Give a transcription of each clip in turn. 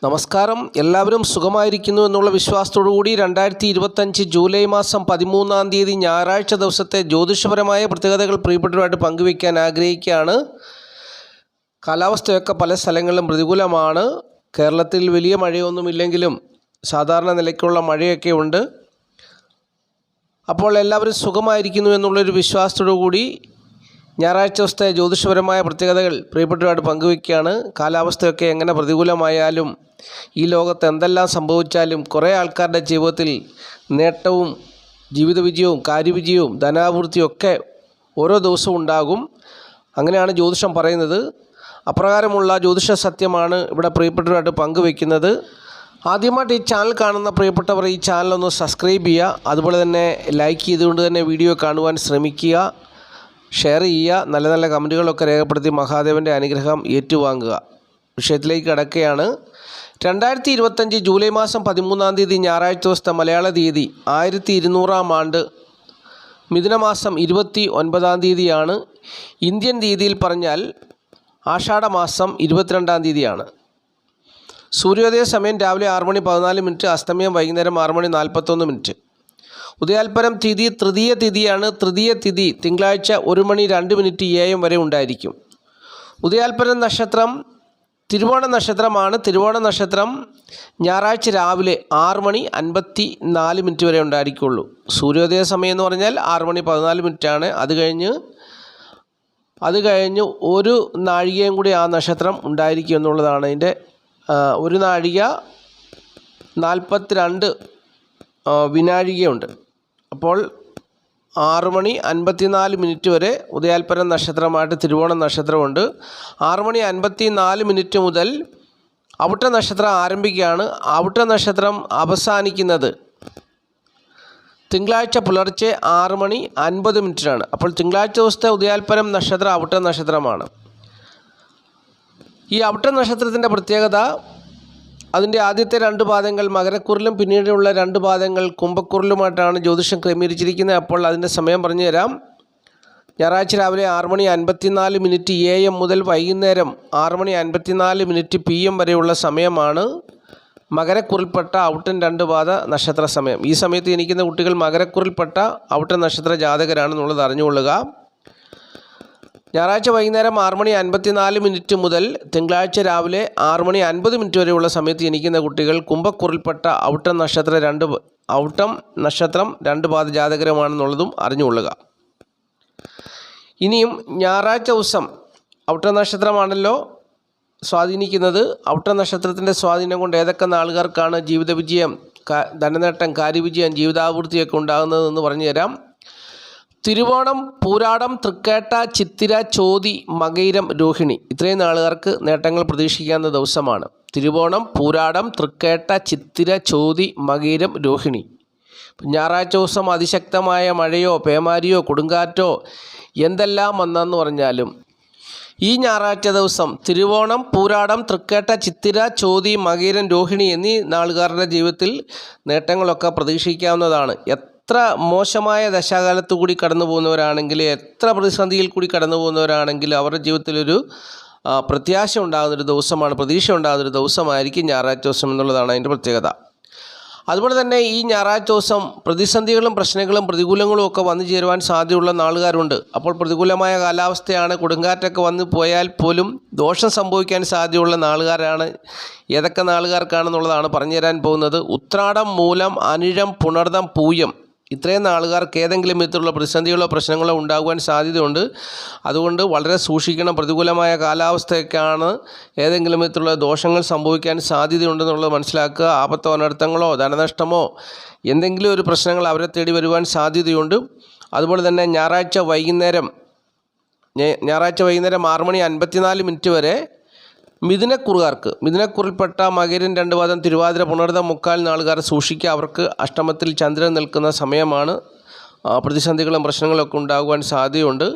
നമസ്കാരം. എല്ലാവരും സുഖമായിരിക്കുന്നു എന്നുള്ള വിശ്വാസത്തോടുകൂടി 2025 ജൂലൈ മാസം 13-ാം തീയതി ഞായറാഴ്ച ദിവസത്തെ ജ്യോതിഷപരമായ പ്രത്യേകതകൾ പ്രിയപ്പെട്ടവരുമായിട്ട് പങ്കുവയ്ക്കാൻ ആഗ്രഹിക്കുകയാണ്. കാലാവസ്ഥയൊക്കെ പല സ്ഥലങ്ങളിലും പ്രതികൂലമാണ്. കേരളത്തിൽ വലിയ മഴയൊന്നുമില്ലെങ്കിലും സാധാരണ നിലയ്ക്കുള്ള മഴയൊക്കെ ഉണ്ട്. അപ്പോൾ എല്ലാവരും സുഖമായിരിക്കുന്നു എന്നുള്ളൊരു വിശ്വാസത്തോടു കൂടി ഞായറാഴ്ച ദിവസത്തെ ജ്യോതിഷപരമായ പ്രത്യേകതകൾ പ്രിയപ്പെട്ടവരുമായിട്ട് പങ്കുവയ്ക്കുകയാണ്. കാലാവസ്ഥയൊക്കെ എങ്ങനെ പ്രതികൂലമായാലും ഈ ലോകത്ത് എന്തെല്ലാം സംഭവിച്ചാലും കുറേ ആൾക്കാരുടെ ജീവിതത്തിൽ നേട്ടവും ജീവിത വിജയവും കാര്യവിജയവും ധനാഭിവൃദ്ധിയും ഒക്കെ ഓരോ ദിവസവും ഉണ്ടാകും. അങ്ങനെയാണ് ജ്യോതിഷം പറയുന്നത്. അപ്രകാരമുള്ള ജ്യോതിഷ സത്യമാണ് ഇവിടെ പ്രിയപ്പെട്ടവരുമായിട്ട് പങ്കുവയ്ക്കുന്നത്. ആദ്യമായിട്ട് ഈ ചാനൽ കാണുന്ന പ്രിയപ്പെട്ടവർ ഈ ചാനലൊന്ന് സബ്സ്ക്രൈബ് ചെയ്യുക. അതുപോലെ തന്നെ ലൈക്ക് ചെയ്തുകൊണ്ട് തന്നെ വീഡിയോ കാണുവാൻ ശ്രമിക്കുക. ഷെയർ ചെയ്യുക. നല്ല നല്ല കമൻറ്റുകളൊക്കെ രേഖപ്പെടുത്തി മഹാദേവൻ്റെ അനുഗ്രഹം ഏറ്റുവാങ്ങുക. വിഷയത്തിലേക്ക് കടക്കുകയാണ്. 2025 ജൂലൈ മാസം 13-ാം തീയതി ഞായറാഴ്ച ദിവസത്തെ മലയാള തീയതി 1200-ാം ആണ്ട് മിഥുനമാസം 29-ാം തീയതിയാണ്. ഇന്ത്യൻ തീയതിയിൽ പറഞ്ഞാൽ ആഷാഢമാസം 22-ാം തീയതിയാണ്. സൂര്യോദയ സമയം രാവിലെ 6:14, അസ്തമയം വൈകുന്നേരം 6:41. ഉദയാൽപരം തിഥി തൃതീയ തിഥിയാണ്. തൃതീയ തിഥി തിങ്കളാഴ്ച 1:02 AM വരെ ഉണ്ടായിരിക്കും. ഉദയാൽപരം നക്ഷത്രം തിരുവോണ നക്ഷത്രമാണ്. തിരുവോണ നക്ഷത്രം ഞായറാഴ്ച രാവിലെ 6:54 വരെ ഉണ്ടായിരിക്കുള്ളൂ. സൂര്യോദയ സമയം എന്ന് പറഞ്ഞാൽ 6:14 അത് കഴിഞ്ഞ് ഒരു നാഴികയും കൂടി ആ നക്ഷത്രം ഉണ്ടായിരിക്കും എന്നുള്ളതാണ് അതിൻ്റെ. 1 നാഴിക 42 വിനാഴികയുണ്ട്. അപ്പോൾ 6:54 വരെ ഉദയാൽപരം നക്ഷത്രമായിട്ട് തിരുവോണ നക്ഷത്രമുണ്ട്. 6:54 മുതൽ അവിട്ട നക്ഷത്രം ആരംഭിക്കുകയാണ്. അവിട്ട നക്ഷത്രം അവസാനിക്കുന്നത് തിങ്കളാഴ്ച പുലർച്ചെ 6:50. അപ്പോൾ തിങ്കളാഴ്ച ദിവസത്തെ ഉദയാൽപരം നക്ഷത്രം അവിട്ട നക്ഷത്രമാണ്. ഈ അവിട്ട നക്ഷത്രത്തിൻ്റെ പ്രത്യേകത, അതിൻ്റെ ആദ്യത്തെ 2 പാദങ്ങൾ മകരക്കുറിലും പിന്നീടുള്ള 2 പാദങ്ങൾ കുംഭക്കുറിലുമായിട്ടാണ് ജ്യോതിഷം ക്രമീകരിച്ചിരിക്കുന്നത്. അപ്പോൾ അതിൻ്റെ സമയം പറഞ്ഞു തരാം. ഞായറാഴ്ച രാവിലെ 6:54 AM മുതൽ വൈകുന്നേരം 6:54 PM വരെയുള്ള സമയമാണ് മകരക്കുറിൽപ്പെട്ട ഔട്ടൻ 2 പാദ നക്ഷത്ര സമയം. ഈ സമയത്ത് ജനിക്കുന്ന കുട്ടികൾ മകരക്കുറിൽപ്പെട്ട ഔട്ടൻ നക്ഷത്ര ജാതകരാണെന്നുള്ളത് അറിഞ്ഞുകൊള്ളുക. ഞായറാഴ്ച വൈകുന്നേരം 6:54 മുതൽ തിങ്കളാഴ്ച രാവിലെ 6:50 വരെയുള്ള സമയത്ത് ജനിക്കുന്ന കുട്ടികൾ കുംഭക്കുറിൽപ്പെട്ട ഔട്ടം നക്ഷത്രം 2 പാദ ജാതകരമാണെന്നുള്ളതും അറിഞ്ഞുകൊള്ളുക. ഇനിയും ഞായറാഴ്ച ദിവസം ഔട്ട നക്ഷത്രമാണല്ലോ സ്വാധീനിക്കുന്നത്. ഔട്ട നക്ഷത്രത്തിൻ്റെ സ്വാധീനം കൊണ്ട് ഏതൊക്കെ നാളുകാർക്കാണ് ജീവിത വിജയം, ധനനേട്ടം, കാര്യവിജയം, ജീവിതാഭിവൃദ്ധിയൊക്കെ ഉണ്ടാകുന്നതെന്ന് പറഞ്ഞു തരാം. തിരുവോണം, പൂരാടം, തൃക്കേട്ട, ചിത്തിര, ചോതി, മകയിരം, രോഹിണി ഇത്രയും നാളുകാർക്ക് നേട്ടങ്ങൾ പ്രതീക്ഷിക്കാവുന്ന ദിവസമാണ്. തിരുവോണം, പൂരാടം, തൃക്കേട്ട, ചിത്തിര, ചോതി, മകയിരം, രോഹിണി. ഞായറാഴ്ച ദിവസം അതിശക്തമായ മഴയോ പേമാരിയോ കൊടുങ്കാറ്റോ എന്തെല്ലാം വന്നെന്ന് പറഞ്ഞാലും ഈ ഞായറാഴ്ച ദിവസം തിരുവോണം, പൂരാടം, തൃക്കേട്ട, ചിത്തിര, ചോതി, മകയിരം, രോഹിണി എന്നീ നാളുകാരുടെ ജീവിതത്തിൽ നേട്ടങ്ങളൊക്കെ പ്രതീക്ഷിക്കാവുന്നതാണ്. എത്ര മോശമായ ദശാകാലത്തു കൂടി കടന്നു പോകുന്നവരാണെങ്കിൽ, എത്ര പ്രതിസന്ധിയിൽ കൂടി കടന്നു പോകുന്നവരാണെങ്കിൽ അവരുടെ ജീവിതത്തിലൊരു പ്രത്യാശ ഉണ്ടാകുന്നൊരു ദിവസമാണ്, പ്രതീക്ഷ ഉണ്ടാകുന്നൊരു ദിവസമായിരിക്കും ഞായറാഴ്ച ദിവസം എന്നുള്ളതാണ് അതിൻ്റെ പ്രത്യേകത. അതുപോലെ തന്നെ ഈ ഞായറാഴ്ച ദിവസം പ്രതിസന്ധികളും പ്രശ്നങ്ങളും പ്രതികൂലങ്ങളും ഒക്കെ വന്നു ചേരുവാൻ സാധ്യതയുള്ള നാളുകാരുണ്ട്. അപ്പോൾ പ്രതികൂലമായ കാലാവസ്ഥയാണ്, കൊടുങ്കാറ്റൊക്കെ വന്നു പോയാൽ പോലും ദോഷം സംഭവിക്കാൻ സാധ്യതയുള്ള നാളുകാരാണ്. ഏതൊക്കെ നാളുകാർക്കാണെന്നുള്ളതാണ് പറഞ്ഞു തരാൻ പോകുന്നത്. ഉത്രാടം, മൂലം, അനിഴം, പുണർദം, പൂയം ഇത്രയും നാളുകാർക്ക് ഏതെങ്കിലും വിധത്തിലുള്ള പ്രതിസന്ധികളോ പ്രശ്നങ്ങളോ ഉണ്ടാകുവാൻ സാധ്യതയുണ്ട്. അതുകൊണ്ട് വളരെ സൂക്ഷിക്കണം. പ്രതികൂലമായ കാലാവസ്ഥയൊക്കെയാണ്, ഏതെങ്കിലും വിധത്തിലുള്ള ദോഷങ്ങൾ സംഭവിക്കാൻ സാധ്യതയുണ്ടെന്നുള്ളത് മനസ്സിലാക്കുക. ആപത്തോ അനർത്ഥങ്ങളോ ധനനഷ്ടമോ എന്തെങ്കിലും ഒരു പ്രശ്നങ്ങൾ അവരെ തേടി വരുവാൻ സാധ്യതയുണ്ട്. അതുപോലെ തന്നെ ഞായറാഴ്ച വൈകുന്നേരം 6:54 വരെ മിഥുനക്കുറിൽപ്പെട്ട മകരം 2 പാദം, തിരുവാതിര, പുണർദം, മുക്കാൽ നാളുകാർ സൂക്ഷിക്കുക. അവർക്ക് അഷ്ടമത്തിൽ ചന്ദ്രൻ നിൽക്കുന്ന സമയമാണ്. പ്രതിസന്ധികളും പ്രശ്നങ്ങളൊക്കെ ഉണ്ടാകുവാൻ സാധ്യതയുണ്ട്.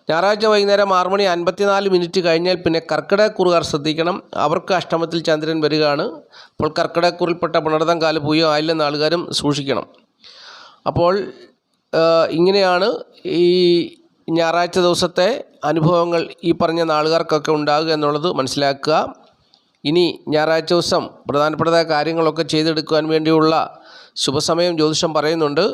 ഞായറാഴ്ച വൈകുന്നേരം 6:54 കഴിഞ്ഞാൽ പിന്നെ കർക്കിടകക്കുറുകാർ ശ്രദ്ധിക്കണം. അവർക്ക് അഷ്ടമത്തിൽ ചന്ദ്രൻ വരികയാണ്. അപ്പോൾ കർക്കിടകക്കുറിൽപ്പെട്ട പുണർദം, കാല്, പൂയം, ആയില്യം നാളുകാരും സൂക്ഷിക്കണം. അപ്പോൾ ഇങ്ങനെയാണ് ഈ ഞായറാഴ്ച ദിവസത്തെ അനുഭവങ്ങൾ ഈ പറഞ്ഞ നാളുകാർക്കൊക്കെ ഉണ്ടാകുക എന്നുള്ളത് മനസ്സിലാക്കുക. ഇനി ഞായറാഴ്ച ദിവസം പ്രധാനപ്പെട്ട കാര്യങ്ങളൊക്കെ ചെയ്തെടുക്കുവാൻ വേണ്ടിയുള്ള ശുഭസമയം ജ്യോതിഷം പറയുന്നുണ്ട്.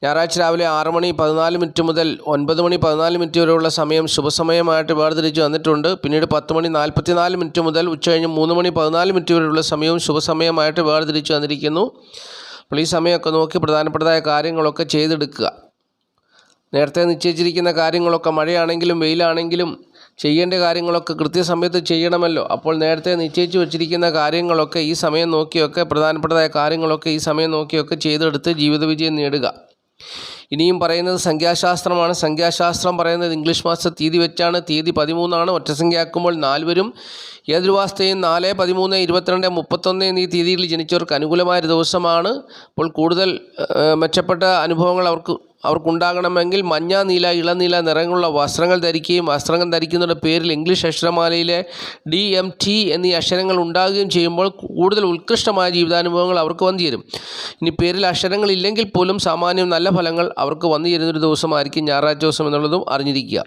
ഞായറാഴ്ച രാവിലെ 6:14 മുതൽ 9:14 വരെയുള്ള സമയം ശുഭസമയമായിട്ട് വേർതിരിച്ച് വന്നിട്ടുണ്ട്. പിന്നീട് 10:44 മുതൽ ഉച്ചകഴിഞ്ഞ് 3:14 വരെയുള്ള സമയവും ശുഭസമയമായിട്ട് വേർതിരിച്ച് വന്നിരിക്കുന്നു. അപ്പോൾ ഈ സമയമൊക്കെ നോക്കി പ്രധാനപ്പെട്ടതായ കാര്യങ്ങളൊക്കെ ചെയ്തെടുക്കുക. നേരത്തെ നിശ്ചയിച്ചിരിക്കുന്ന കാര്യങ്ങളൊക്കെ മഴയാണെങ്കിലും വെയിലാണെങ്കിലും ചെയ്യേണ്ട കാര്യങ്ങളൊക്കെ കൃത്യസമയത്ത് ചെയ്യണമല്ലോ. അപ്പോൾ നേരത്തെ നിശ്ചയിച്ച് വച്ചിരിക്കുന്ന കാര്യങ്ങളൊക്കെ ഈ സമയം നോക്കിയൊക്കെ പ്രധാനപ്പെട്ടതായ കാര്യങ്ങളൊക്കെ ഈ സമയം നോക്കിയൊക്കെ ചെയ്തെടുത്ത് ജീവിത വിജയം നേടുക. ഇനിയും പറയുന്നത് സംഖ്യാശാസ്ത്രമാണ്. സംഖ്യാശാസ്ത്രം പറയുന്നത് ഇംഗ്ലീഷ് മാസ തീയതി വെച്ചാണ്. തീയതി 13 ഒറ്റസംഖ്യയാക്കുമ്പോൾ 4 വരും. ഏതൊരു മാസത്തെയും 4, 13, 22, 31 എന്നീ തീയതികളിൽ ജനിച്ചവർക്ക് അനുകൂലമായൊരു ദിവസമാണ്. അപ്പോൾ കൂടുതൽ മെച്ചപ്പെട്ട അനുഭവങ്ങൾ അവർക്കുണ്ടാകണമെങ്കിൽ മഞ്ഞ, നീല, ഇളനീല നിറങ്ങളുള്ള വസ്ത്രങ്ങൾ ധരിക്കുകയും വസ്ത്രങ്ങൾ ധരിക്കുന്നവരുടെ പേരിൽ ഇംഗ്ലീഷ് അക്ഷരമാലയിലെ DMT എന്നീ അക്ഷരങ്ങൾ ഉണ്ടാകുകയും ചെയ്യുമ്പോൾ കൂടുതൽ ഉത്കൃഷ്ടമായ ജീവിതാനുഭവങ്ങൾ അവർക്ക് വന്നു ചേരും. ഇനി പേരിൽ അക്ഷരങ്ങളില്ലെങ്കിൽ പോലും സാമാന്യം നല്ല ഫലങ്ങൾ അവർക്ക് വന്നു ചേരുന്നൊരു ദിവസമായിരിക്കും ഞായറാഴ്ച ദിവസം എന്നുള്ളതും അറിഞ്ഞിരിക്കുക.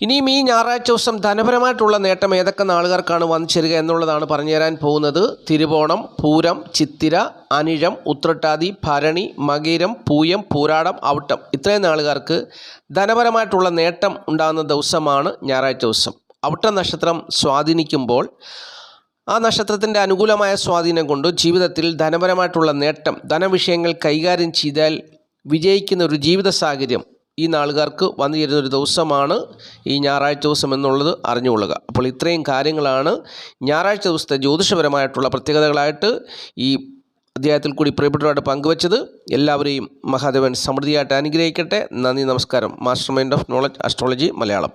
ഇനിയും ഈ ഞായറാഴ്ച ദിവസം ധനപരമായിട്ടുള്ള നേട്ടം ഏതൊക്കെ നാളുകാർക്കാണ് വന്നു ചേരുക എന്നുള്ളതാണ് പറഞ്ഞു തരാൻ പോകുന്നത്. തിരുവോണം, പൂരം, ചിത്തിര, അനിഴം, ഉത്രട്ടാതി, ഭരണി, മകയിരം, പൂയം, പൂരാടം, ഔട്ടം ഇത്രയും നാളുകാർക്ക് ധനപരമായിട്ടുള്ള നേട്ടം ഉണ്ടാകുന്ന ദിവസമാണ് ഞായറാഴ്ച ദിവസം. ഔട്ടം നക്ഷത്രം സ്വാധീനിക്കുമ്പോൾ ആ നക്ഷത്രത്തിൻ്റെ അനുകൂലമായ സ്വാധീനം കൊണ്ട് ജീവിതത്തിൽ ധനപരമായിട്ടുള്ള നേട്ടം, ധനവിഷയങ്ങൾ കൈകാര്യം ചെയ്താൽ വിജയിക്കുന്ന ഒരു ജീവിത സാഹചര്യം ഈ നാളുകാർക്ക് വന്നു ചേരുന്നൊരു ദിവസമാണ് ഈ ഞായറാഴ്ച ദിവസം എന്നുള്ളത് അറിഞ്ഞുകൊള്ളുക. അപ്പോൾ ഇത്രയും കാര്യങ്ങളാണ് ഞായറാഴ്ച ദിവസത്തെ ജ്യോതിഷപരമായിട്ടുള്ള പ്രത്യേകതകളായിട്ട് ഈ അധ്യായത്തിൽ കൂടി പ്രിയപ്പെട്ടവരായിട്ട് പങ്കുവച്ചത്. എല്ലാവരെയും മഹാദേവൻ സമൃദ്ധിയായിട്ട് അനുഗ്രഹിക്കട്ടെ. നന്ദി, നമസ്കാരം. Master mind of knowledge astrology Malayalam.